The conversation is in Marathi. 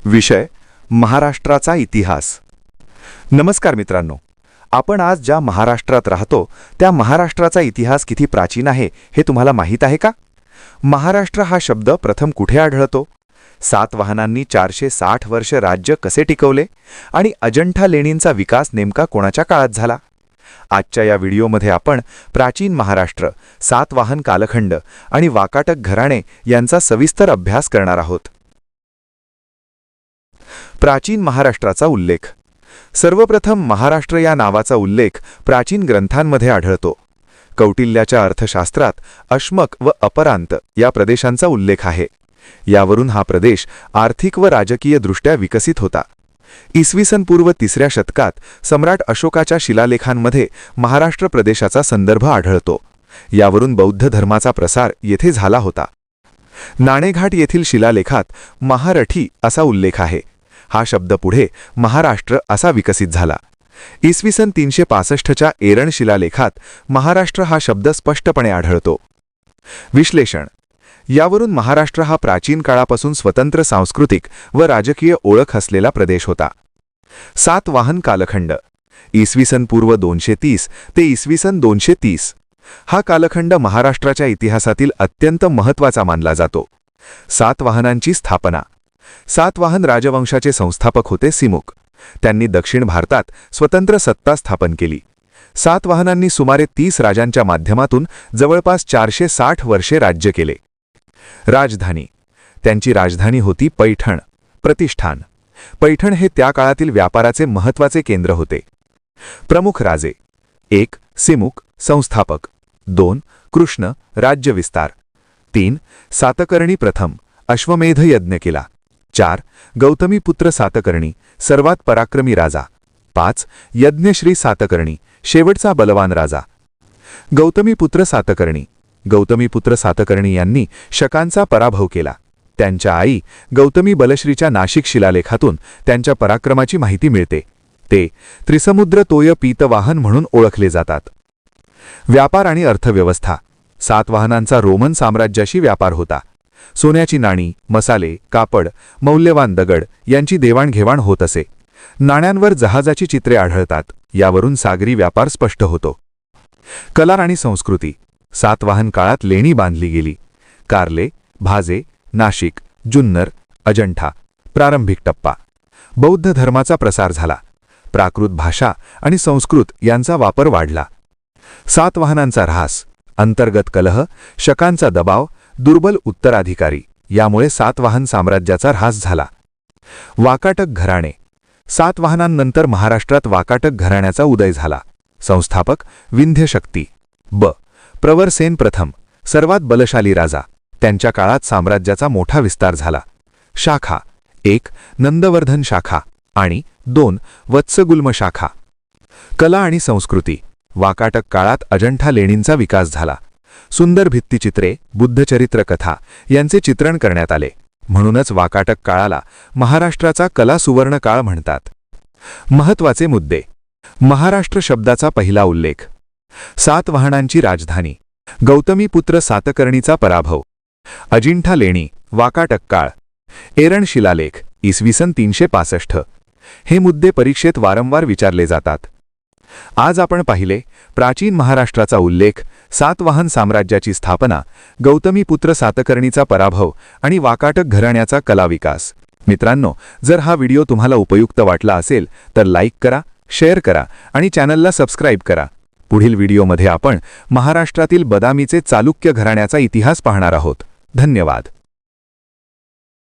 विषय महाराष्ट्राचा इतिहास। नमस्कार मित्रांनो, आपण आज ज्या महाराष्ट्रात राहतो त्या महाराष्ट्राचा इतिहास किती प्राचीन आहे हे तुम्हाला माहीत आहे का? महाराष्ट्र हा शब्द प्रथम कुठे आढळतो? सातवाहनांनी 460 वर्ष राज्य कसे टिकवले आणि अजंठा लेणींचा विकास नेमका कोणाच्या काळात झाला? आजच्या या व्हिडिओमध्ये आपण प्राचीन महाराष्ट्र, सातवाहन कालखंड आणि वाकाटक घराणे यांचा सविस्तर अभ्यास करणार आहोत। प्राचीन महाराष्ट्राचा उल्लेख। सर्वप्रथम महाराष्ट्र या नावाचा उल्लेख प्राचीन ग्रंथांमध्ये आढळतो। कौटिल्याच्या अर्थशास्त्रात अश्मक व अपरांत या प्रदेशांचा उल्लेख आहे। यावरून हा प्रदेश आर्थिक व राजकीय दृष्ट्या विकसित होता। इसवी सन पूर्व 3ऱ्या शतकात सम्राट अशोकाच्या शिलालेखांमध्ये महाराष्ट्र प्रदेशाचा संदर्भ आढळतो। यावरून बौद्ध धर्माचा प्रसार येथे झाला होता। नाणेघाट येथील शिलालेखात महारठी असा उल्लेख आहे। हा शब्द पुढे महाराष्ट्र असा विकसित झाला। इसवी सन 365च्या एरण शिलालेखात महाराष्ट्र हा शब्द स्पष्टपणे आढळतो। विश्लेषण। यावरून महाराष्ट्र हा प्राचीन काळापासून स्वतंत्र सांस्कृतिक व राजकीय ओळख असलेला प्रदेश होता। सातवाहन कालखंड इसवी सन पूर्व 230 ते इसवी सन 230 हा कालखंड महाराष्ट्राच्या इतिहासातील अत्यंत महत्त्वाचा मानला जातो। सातवाहनांची स्थापना। सातवाहन राजवंशाचे संस्थापक होते सिमुक। त्यांनी दक्षिण भारतात स्वतंत्र सत्ता स्थापन केली। सातवाहनांनी सुमारे 30 राजांच्या माध्यमातून जवळपास 460 वर्षे राज्य केले। राजधानी। त्यांची राजधानी होती पैठण, प्रतिष्ठान। पैठण हे त्या काळातील व्यापाराचे महत्त्वाचे केंद्र होते। प्रमुख राजे। 1 सिमुक, संस्थापक। 2 कृष्ण, राज्यविस्तार। 3 सातकर्णी प्रथम, अश्वमेध यज्ञ केला। 4 गौतमीपुत्र सातकर्णी, सर्वात पराक्रमी राजा। 5 यज्ञश्री सातकर्णी, शेवटचा बलवान राजा। गौतमीपुत्र सातकर्णी। गौतमीपुत्र सातकर्णी यांनी शकांचा पराभव केला। त्यांच्या आई गौतमी बलश्रीच्या नाशिक शिलालेखातून त्यांच्या पराक्रमाची माहिती मिळते। ते त्रिसमुद्र तोय पीतवाहन म्हणून ओळखले जातात। व्यापार आणि अर्थव्यवस्था। सातवाहनांचा रोमन साम्राज्याशी व्यापार होता। सोन्याची नाणी, मसाले, कापड, मौल्यवान दगड यांची देवाणघेवाण होत असे। नाण्यांवर जहाजाची चित्रे आढळतात। यावरून सागरी व्यापार स्पष्ट होतो। कला आणि संस्कृती। सातवाहन काळात लेणी बांधली गेली। कार्ले, भाजे, नाशिक, जुन्नर, अजंठा। प्रारंभिक टप्पा। बौद्ध धर्माचा प्रसार झाला। प्राकृत भाषा आणि संस्कृत यांचा वापर वाढला। सातवाहनांचा ऱ्हास। अंतर्गत कलह, शकांचा दबाव, दुर्बल उत्तराधिकारी यामुळे सातवाहन साम्राज्याचा ऱ्हास झाला। वाकाटक घराणे। सातवाहनांनंतर महाराष्ट्रात वाकाटक घराण्याचा उदय झाला। संस्थापक विंध्यशक्ती। ब प्रवरसेन प्रथम, सर्वात बलशाली राजा। त्यांच्या काळात साम्राज्याचा मोठा विस्तार झाला। शाखा। 1 नंदवर्धन शाखा आणि 2 वत्सगुल्म शाखा। कला आणि संस्कृती। वाकाटक काळात अजंठा लेणींचा विकास झाला। सुंदर भित्तिचित्रे, बुद्धचरित्र कथा यांचे चित्रण करण्यात आले। म्हणूनच वाकाटक काळाला महाराष्ट्राचा कला सुवर्ण काळ म्हणतात। महत्त्वाचे मुद्दे। महाराष्ट्र शब्दाचा पहिला उल्लेख। सातवाहनांची राजधानी। गौतमीपुत्र सातकर्णीचा पराभव। अजिंठा लेणी, वाकाटक काळ। एरण शिलालेख, इसवी सन 365। हे मुद्दे परीक्षेत वारंवार विचारले जातात। आज आपण पाहिले प्राचीन महाराष्ट्राचा उल्लेख, सातवाहन साम्राज्याची स्थापना, गौतमीपुत्र सातकर्णीचा पराभव आणि वाकाटक घराण्याचा कला विकास। मित्रांनो, जर हा व्हिडिओ तुम्हाला उपयुक्त वाटला असेल तर लाईक करा, शेअर करा आणि चॅनलला सबस्क्राईब करा। पुढील व्हिडिओमध्ये आपण महाराष्ट्रातील बदामीचे चालुक्य घराण्याचा इतिहास पाहणार आहोत। धन्यवाद।